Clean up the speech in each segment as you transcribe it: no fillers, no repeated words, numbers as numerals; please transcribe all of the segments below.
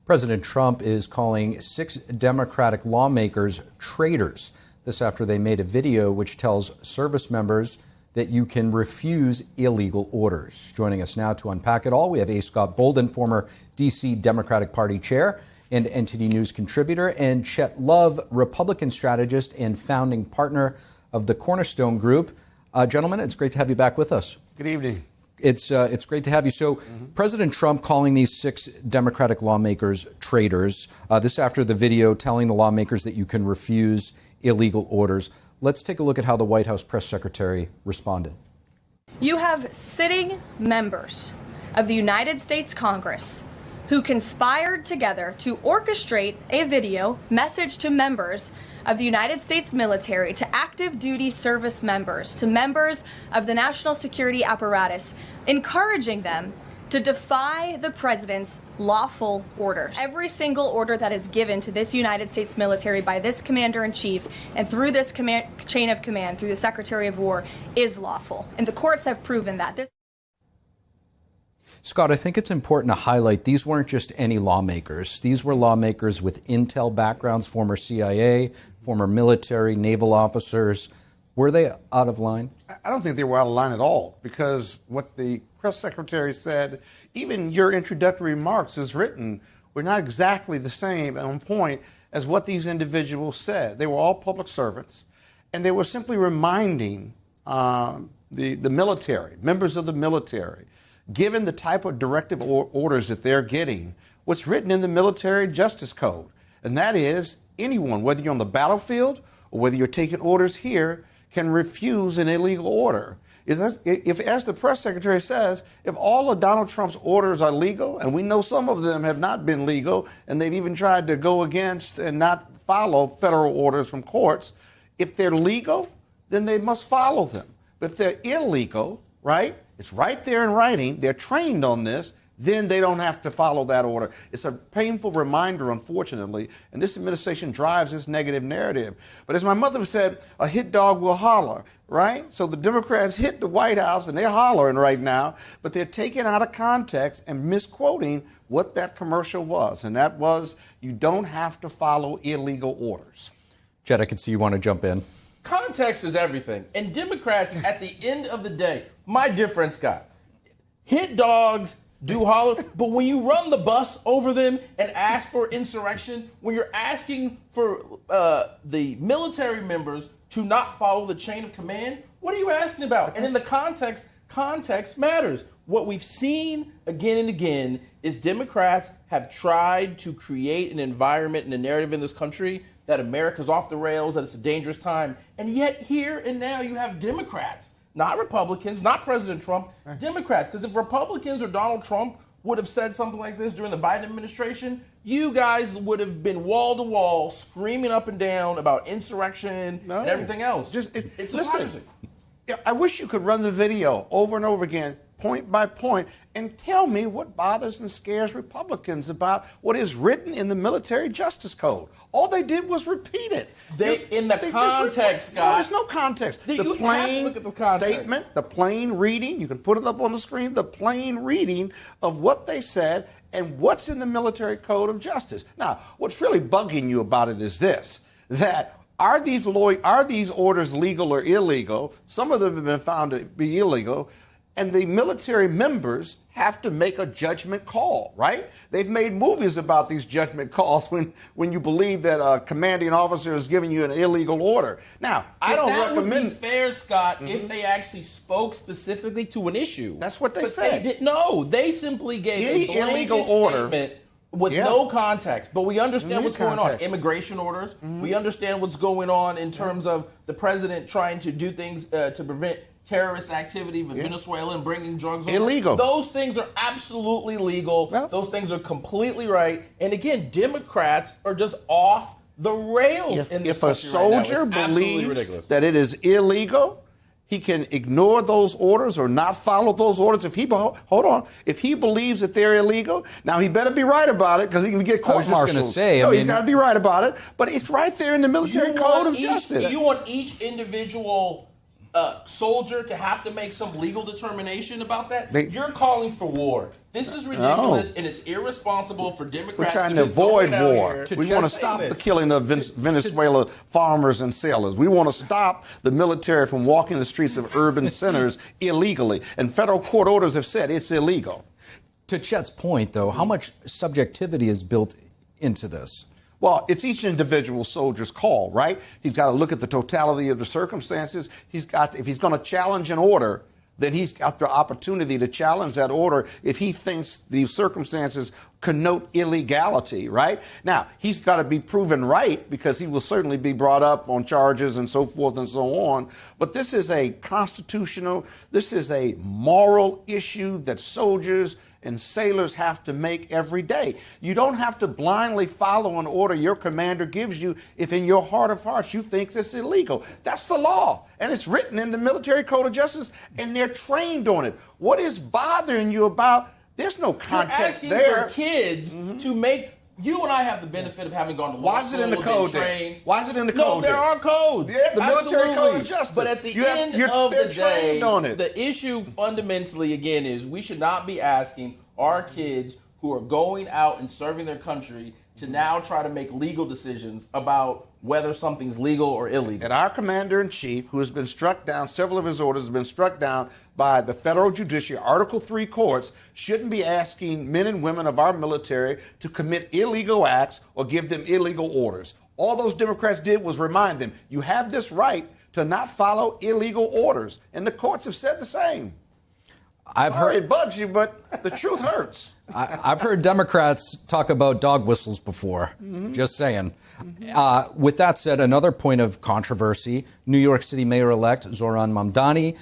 President Trump is calling 6 Democratic lawmakers traitors. This after they made a video which tells service members that you can refuse illegal orders. Joining us now to unpack it all, we have A. Scott Bolden, former D.C. Democratic Party chair and NTD News contributor, and Chet Love, Republican strategist and founding partner of the Cornerstone Group. Gentlemen, it's great to have you back with us. Good evening. It's great to have you. So President Trump calling these 6 Democratic lawmakers traitors, this after the video telling the lawmakers that you can refuse illegal orders. Let's take a look at how the White House press secretary responded. You have sitting members of the United States Congress who conspired together to orchestrate a video message to members of the United States military, to active duty service members, to members of the national security apparatus, encouraging them to defy the president's lawful orders. Every single order that is given to this United States military by this commander-in-chief and through this chain of command, through the Secretary of War, is lawful. And the courts have proven that. Scott, I think it's important to highlight these weren't just any lawmakers. These were lawmakers with intel backgrounds, former CIA, former military, naval officers. Were they out of line? I don't think they were out of line at all, because what the press secretary said, even your introductory remarks is written, were not exactly the same and on point as what these individuals said. They were all public servants, and they were simply reminding the military, members of the military, given the type of directive orders that they're getting, what's written in the Military Justice Code. And that is, anyone, whether you're on the battlefield or whether you're taking orders here, can refuse an illegal order. If, as the press secretary says, if all of Donald Trump's orders are legal, and we know some of them have not been legal, and they've even tried to go against and not follow federal orders from courts, if they're legal, then they must follow them. But if they're illegal, right, it's right there in writing, they're trained on this, then they don't have to follow that order. It's a painful reminder, unfortunately, and this administration drives this negative narrative. But as my mother said, a hit dog will holler, right? So the Democrats hit the White House, and they're hollering right now, but they're taking out of context and misquoting what that commercial was, and that was, you don't have to follow illegal orders. Chet, I can see you want to jump in. Context is everything. And Democrats, at the end of the day, my dear friend Scott, hit dogs do holler, but when you run the bus over them and ask for insurrection, when you're asking for the military members to not follow the chain of command, what are you asking about? And in the context matters. What we've seen again and again is Democrats have tried to create an environment and a narrative in this country that America's off the rails, that it's a dangerous time. And yet here and now you have Democrats, not Republicans, not President Trump, Democrats. Because if Republicans or Donald Trump would have said something like this during the Biden administration, you guys would have been wall to wall screaming up and down about insurrection and everything else. It's listen, I wish you could run the video over and over again, point by point, and tell me what bothers and scares Republicans about what is written in the Military Justice Code. All they did was repeat it. In the context, Scott. No, there's no context. You have to look at the context. Statement, the plain reading, you can put it up on the screen, the plain reading of what they said and what's in the Military Code of Justice. Now, what's really bugging you about it is this, that are these orders legal or illegal? Some of them have been found to be illegal. And the military members have to make a judgment call, right? They've made movies about these judgment calls when you believe that a commanding officer is giving you an illegal order. Now, I don't recommend. That would be fair, Scott, if they actually spoke specifically to an issue. That's what they but said. They simply gave Any a blanket illegal order statement with no context. But we understand what's going on. Immigration orders. We understand what's going on in terms of the president trying to do things to prevent terrorist activity with Venezuela and bringing drugs over. Illegal. Those things are absolutely legal. Well, those things are completely right. And again, Democrats are just off the rails in this country right now. If a soldier believes that it is illegal, he can ignore those orders or not follow those orders. If he believes that they're illegal, now he better be right about it, because he can get court-martialed. He's got to be right about it. But it's right there in the Military Code of Justice. You want each individual soldier to have to make some legal determination about that? You're calling for war. This is ridiculous, and it's irresponsible for Democrats. We're trying to avoid war. We want to stop this. the killing of Venezuela farmers and sailors. We want to stop the military from walking the streets of urban centers illegally. And federal court orders have said it's illegal. To Chet's point, though, how much subjectivity is built into this? Well, it's each individual soldier's call, right? He's got to look at the totality of the circumstances. If he's going to challenge an order, then he's got the opportunity to challenge that order if he thinks these circumstances connote illegality, right? Now, he's got to be proven right because he will certainly be brought up on charges and so forth and so on. But this is a constitutional, this is a moral issue that soldiers and sailors have to make every day. You don't have to blindly follow an order your commander gives you if in your heart of hearts you think it's illegal. That's the law, and it's written in the Military Code of Justice, and they're trained on it. What is bothering you about? There's no context You're there. asking for kids to make. You and I have the benefit of having gone to law school. Why is it in the code then? Why is it in the code? No, there are codes. Yeah, the Military Code of Absolutely. Justice. But at the end of the day, on it. the issue fundamentally, again, is we should not be asking our kids who are going out and serving their country to now try to make legal decisions about whether something's legal or illegal. And our commander-in-chief, who has been struck down, several of his orders have been struck down by the federal judiciary, Article III courts, shouldn't be asking men and women of our military to commit illegal acts or give them illegal orders. All those Democrats did was remind them, you have this right to not follow illegal orders. And the courts have said the same. I've heard it bugs you, but the truth hurts. I've heard Democrats talk about dog whistles before. Just saying. With that said, another point of controversy: New York City Mayor-elect Zohran Mamdani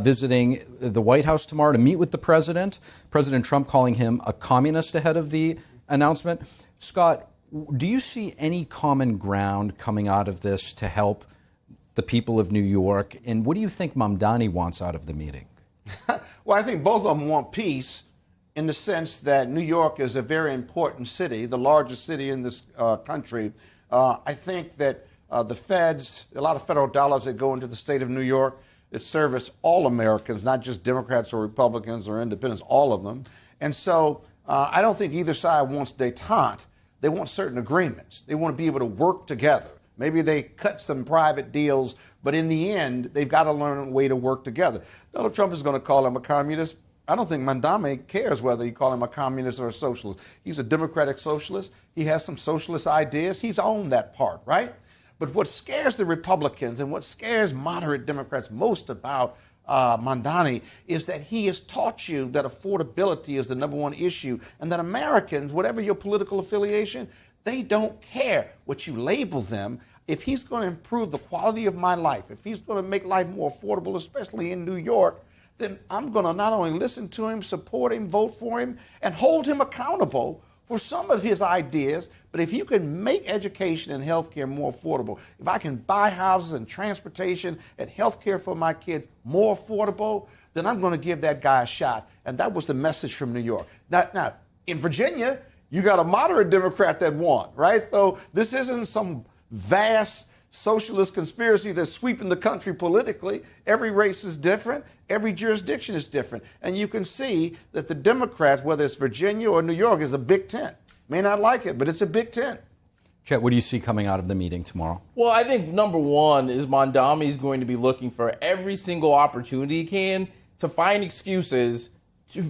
visiting the White House tomorrow to meet with the president. President Trump calling him a communist ahead of the announcement. Scott, do you see any common ground coming out of this to help the people of New York? And what do you think Mamdani wants out of the meeting? Well, I think both of them want peace in the sense that New York is a very important city, the largest city in this country. I think that the feds, a lot of federal dollars that go into the state of New York, that service all Americans, not just Democrats or Republicans or independents, all of them. And so I don't think either side wants détente. They want certain agreements. They want to be able to work together. Maybe they cut some private deals, but in the end, they've got to learn a way to work together. Donald Trump is going to call him a communist. I don't think Mamdani cares whether you call him a communist or a socialist. He's a democratic socialist. He has some socialist ideas. He's owned that part, right? But what scares the Republicans and what scares moderate Democrats most about Mamdani is that he has taught you that affordability is the number one issue and that Americans, whatever your political affiliation, they don't care what you label them. If he's going to improve the quality of my life, if he's going to make life more affordable, especially in New York, then I'm going to not only listen to him, support him, vote for him, and hold him accountable for some of his ideas. But if you can make education and health care more affordable, if I can buy houses and transportation and health care for my kids more affordable, then I'm going to give that guy a shot. And that was the message from New York. Now in Virginia, you got a moderate Democrat that won, right? So this isn't some vast socialist conspiracy that's sweeping the country politically. Every race is different. Every jurisdiction is different. And you can see that the Democrats, whether it's Virginia or New York, is a big tent. May not like it, but it's a big tent. Chet, what do you see coming out of the meeting tomorrow? Well, I think number one is Mamdani is going to be looking for every single opportunity he can to find excuses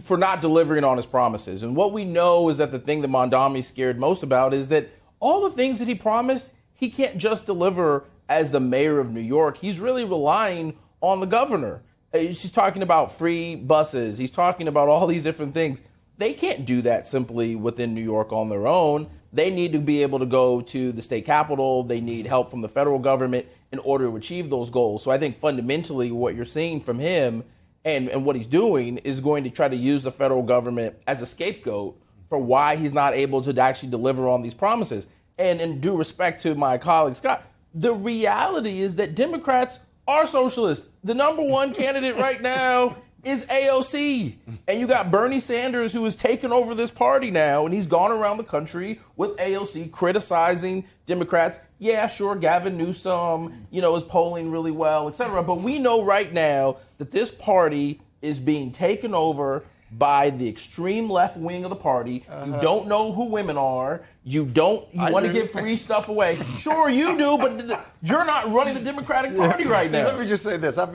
for not delivering on his promises. And what we know is that the thing that Mamdani is scared most about is that all the things that he promised, he can't just deliver as the mayor of New York. He's really relying on the governor. He's talking about free buses. He's talking about all these different things. They can't do that simply within New York on their own. They need to be able to go to the state capitol. They need help from the federal government in order to achieve those goals. So I think fundamentally what you're seeing from him and what he's doing is going to try to use the federal government as a scapegoat for why he's not able to actually deliver on these promises. And in due respect to my colleague Scott, the reality is that Democrats are socialists. The number one candidate right now is AOC. And you got Bernie Sanders, who has taken over this party now, and he's gone around the country with AOC criticizing Democrats. Yeah, sure, Gavin Newsom, is polling really well, et cetera. But we know right now that this party is being taken over by the extreme left wing of the party. You don't know who women are. You want to give free stuff away. Sure, you do, but you're not running the Democratic Party right now. Let me just say this. I've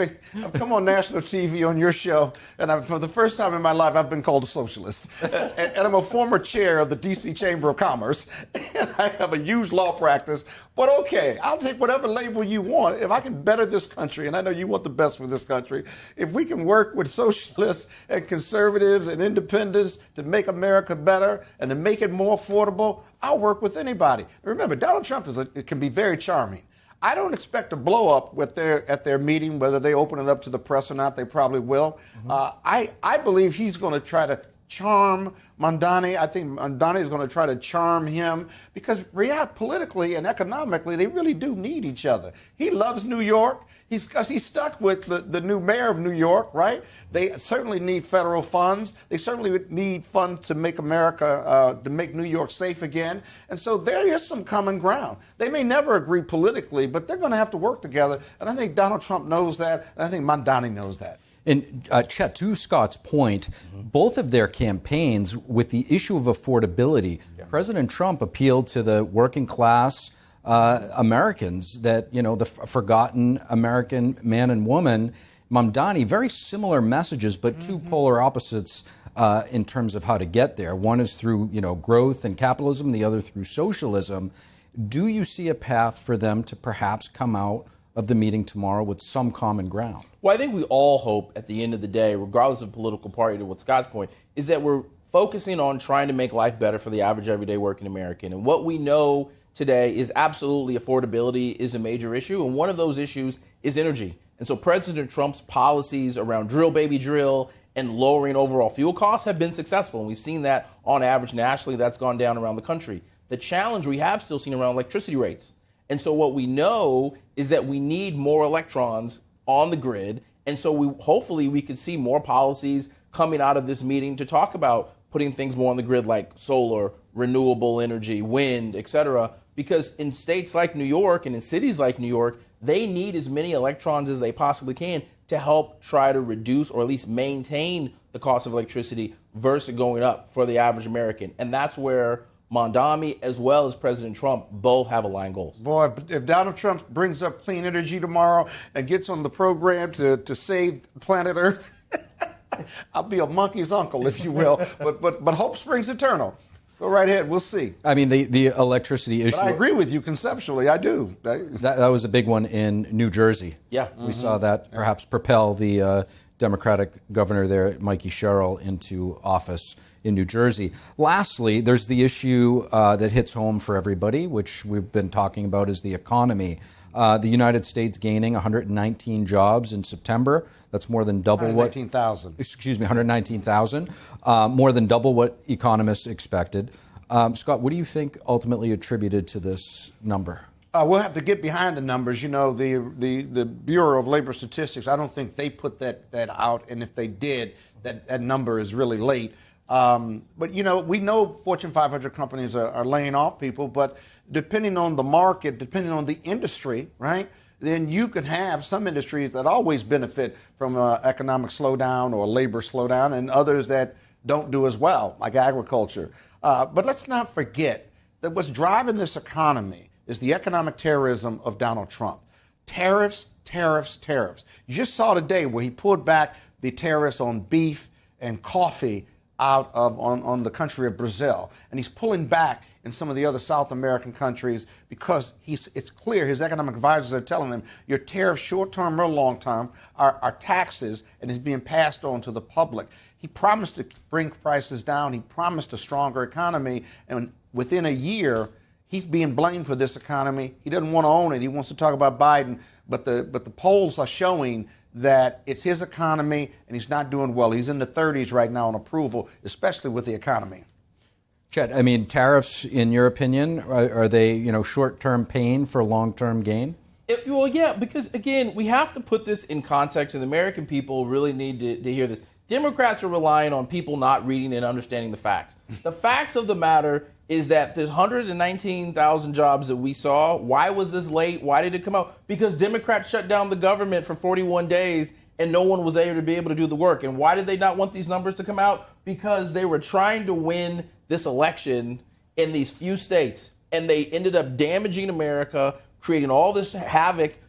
come on national TV on your show, and for the first time in my life, I've been called a socialist. and I'm a former chair of the D.C. Chamber of Commerce, and I have a huge law practice. But okay, I'll take whatever label you want. If I can better this country, and I know you want the best for this country, if we can work with socialists and conservatives and independents to make America better and to make it more affordable, I'll work with anybody. Remember, Donald Trump can be very charming. I don't expect a blow up at their meeting, whether they open it up to the press or not. They probably will. I believe he's going to try to charm Mamdani. I think Mamdani is going to try to charm him because politically and economically, they really do need each other. He loves New York. He's stuck with the new mayor of New York, right? They certainly need federal funds. They certainly need funds to make America, to make New York safe again. And so there is some common ground. They may never agree politically, but they're going to have to work together. And I think Donald Trump knows that, and I think Mamdani knows that. And Chet, to Scott's point, both of their campaigns with the issue of affordability, President Trump appealed to the working class Americans, that, the forgotten American man and woman. Mamdani, very similar messages, but two polar opposites in terms of how to get there. One is through, growth and capitalism, the other through socialism. Do you see a path for them to perhaps come out of the meeting tomorrow with some common ground? Well, I think we all hope at the end of the day, regardless of political party, to what Scott's point, is that we're focusing on trying to make life better for the average everyday working American. And what we know today is absolutely affordability is a major issue. And one of those issues is energy. And so President Trump's policies around drill, baby, drill and lowering overall fuel costs have been successful. And we've seen that on average nationally. That's gone down around the country. The challenge we have still seen around electricity rates. And so what we know is that we need more electrons on the grid. And so hopefully we could see more policies coming out of this meeting to talk about putting things more on the grid, like solar, renewable energy, wind, et cetera. Because in states like New York and in cities like New York, they need as many electrons as they possibly can to help try to reduce or at least maintain the cost of electricity versus going up for the average American. And that's where Mamdani as well as President Trump both have aligned goals. Boy, if Donald Trump brings up clean energy tomorrow and gets on the program to save planet Earth, I'll be a monkey's uncle, if you will. But hope springs eternal. Go right ahead. We'll see. I mean, the electricity issue. But I agree with you conceptually. I do. That was a big one in New Jersey. Yeah. We saw that perhaps propel the Democratic governor there, Mikey Sherrill, into office in New Jersey. Lastly, there's the issue that hits home for everybody, which we've been talking about, is the economy. The United States gaining 119 jobs in September. That's more than double 119,000. Excuse me, 119,000. More than double what economists expected. Scott, what do you think ultimately attributed to this number? We'll have to get behind the numbers. The Bureau of Labor Statistics, I don't think they put that out. And if they did, that number is really late. But, we know Fortune 500 companies are laying off people. But depending on the market, depending on the industry, right, then you can have some industries that always benefit from economic slowdown or labor slowdown, and others that don't do as well, like agriculture. But let's not forget that what's driving this economy is the economic terrorism of Donald Trump. Tariffs, tariffs, tariffs. You just saw today where he pulled back the tariffs on beef and coffee out of on the country of Brazil. And he's pulling back in some of the other South American countries because it's clear his economic advisors are telling them your tariffs, short-term or long-term, are taxes, and is being passed on to the public. He promised to bring prices down. He promised a stronger economy. And within a year, he's being blamed for this economy. He doesn't want to own it. He wants to talk about Biden. But the polls are showing that it's his economy, and he's not doing well. He's in the 30s right now on approval, especially with the economy. Chet, I mean, tariffs, in your opinion, are they, short-term pain for long-term gain? Well, yeah, because again, we have to put this in context, and the American people really need to hear this. Democrats are relying on people not reading and understanding the facts. The facts of the matter is that there's 119,000 jobs that we saw. Why was this late? Why did it come out? Because Democrats shut down the government for 41 days and no one was able to do the work. And why did they not want these numbers to come out? Because they were trying to win this election in these few states, and they ended up damaging America, creating all this havoc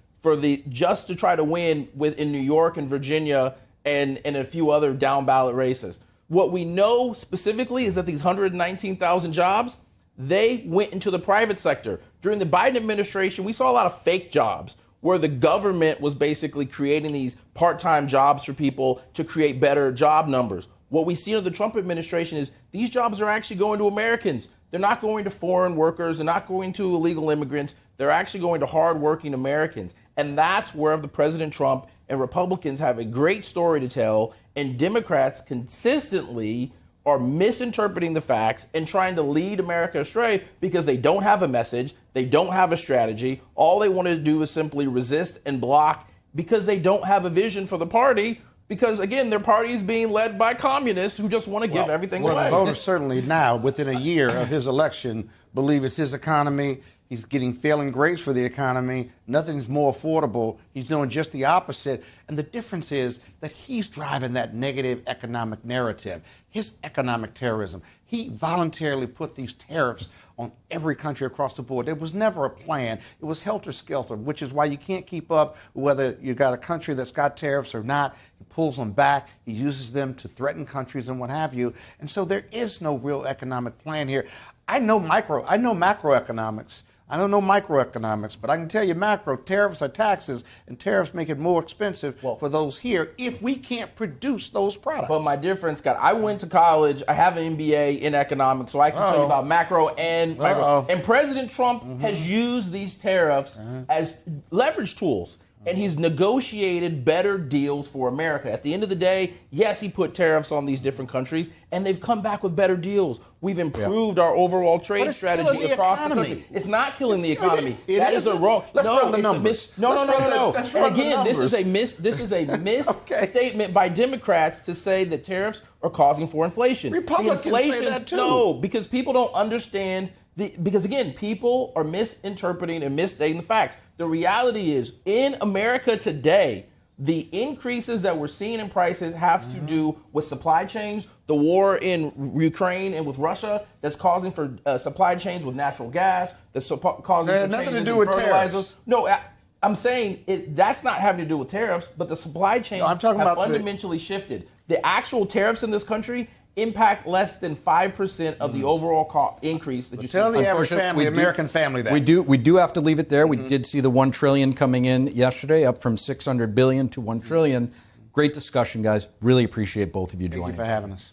just to try to win in New York and Virginia and a few other down ballot races. What we know specifically is that these 119,000 jobs, they went into the private sector. During the Biden administration, we saw a lot of fake jobs where the government was basically creating these part-time jobs for people to create better job numbers. What we see under the Trump administration is these jobs are actually going to Americans. They're not going to foreign workers. They're not going to illegal immigrants. They're actually going to hardworking Americans. And that's where the President Trump and Republicans have a great story to tell, and Democrats consistently are misinterpreting the facts and trying to lead America astray because they don't have a message, they don't have a strategy. All they want to do is simply resist and block because they don't have a vision for the party. Because, again, their party is being led by communists who just want to give everything away. The voters certainly now, within a year of his election, believe it's his economy. He's getting failing grades for the economy. Nothing's more affordable. He's doing just the opposite. And the difference is that he's driving that negative economic narrative, his economic terrorism. He voluntarily put these tariffs on every country across the board. There was never a plan. It was helter-skelter, which is why you can't keep up whether you got a country that's got tariffs or not. He pulls them back. He uses them to threaten countries and what have you. And so there is no real economic plan here. I know macroeconomics. I don't know microeconomics, but I can tell you macro, tariffs are taxes, and tariffs make it more expensive for those here if we can't produce those products. But my dear friend Scott, I went to college. I have an MBA in economics, so I can tell you about macro and micro. And President Trump has used these tariffs as leverage tools. And he's negotiated better deals for America. At the end of the day, yes, he put tariffs on these different countries, and they've come back with better deals. We've improved our overall trade strategy across the country. It's not killing the economy. That is a wrong. Let's run the numbers. No. And again, this is a misstatement by Democrats to say that tariffs are causing for inflation. Republicans say that too. No, because people don't understand. Because again, people are misinterpreting and misstating the facts. The reality is, in America today, the increases that we're seeing in prices have to do with supply chains, the war in Ukraine and with Russia that's causing for supply chains with natural gas, that's causing for nothing changes to do in with fertilizers. tariffs. No, I'm saying that's not having to do with tariffs, but the supply chains have fundamentally shifted. The actual tariffs in this country impact less than 5% of the overall cost increase that you see. Tell the average family, American family, that. We do have to leave it there. We did see the $1 trillion coming in yesterday, up from $600 billion to $1 trillion. Great discussion, guys. Really appreciate both of you joining. Thank you for having us.